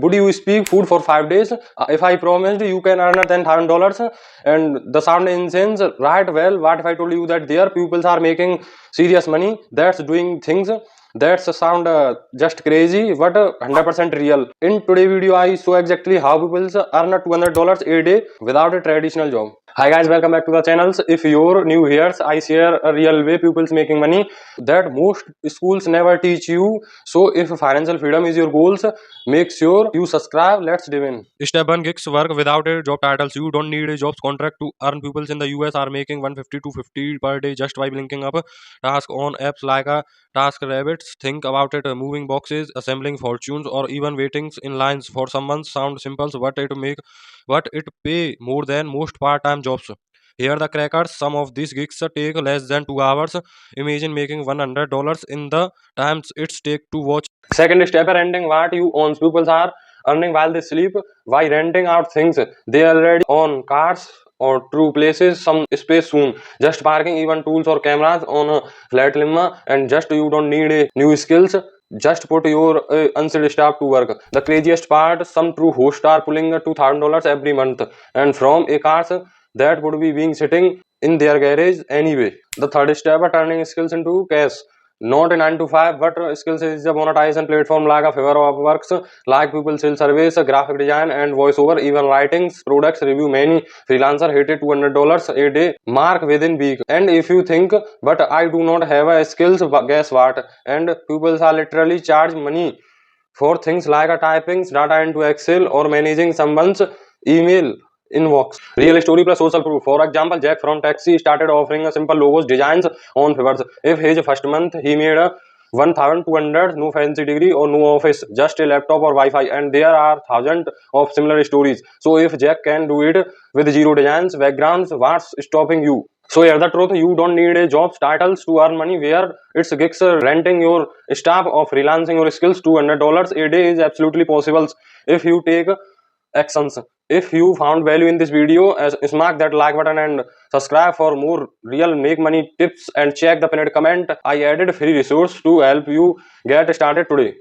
would you speak food for 5 days? If I promised you can earn $10,000 and the sound incense, right? Well, what if I told you that there people are making serious money, that's doing things that's sound just crazy, but 100% real. In today video, I show exactly how people earn $200 a day without a traditional job. Hi guys, welcome back to the channels. If you're new here, I share a real way people's making money that most schools never teach you. So if financial freedom is your goals, make sure you subscribe. Let's dive in. Step 1: gigs work without a job titles. You don't need a jobs contract to earn. People in the US are making 150 to 50 per day just by linking up task on apps like a Task Rabbits. Think about it: moving boxes, assembling fortunes, or even waiting in lines for someone. Sound simple, but it pay more than most part-time jobs. Here the crackers: some of these gigs take less than 2 hours. Imagine making $100 in the times it's take to watch. Second step: renting what you own. People are earning while they sleep. Why renting out things they already own? Cars or true places, some space soon. Just parking, even tools or cameras on a flat limma, and just you don't need a new skills. Just put your unskilled staff to work. The craziest part: some true hosts are pulling $2,000 every month, and from a cars that would be being sitting in their garage anyway. The third step: turning skills into cash. Not a 9 to 5, but skills is a monetization platform like a favor of works, like people sell service, graphic design, and voiceover, even writings, products review. Many freelancer hit it $200 a day mark within week. And if you think, but I do not have a skills, but guess what? And people are literally charge money for things like typing data into Excel or managing someone's email inbox. Real story plus social proof. For example, Jack from Taxi started offering a simple logos designs on Fiverr. If his first month he made a 1,200, no fancy degree or no office, just a laptop or Wi-Fi, and there are thousands of similar stories. So if Jack can do it with zero designs backgrounds, what's stopping you? So here the truth: you don't need a job titles to earn money. Where it's gigs, renting your staff, or freelancing your skills. $200 a day is absolutely possible if you take actions. If you found value in this video, smack that like button and subscribe for more real make money tips, and check the pinned comment. I added free resource to help you get started today.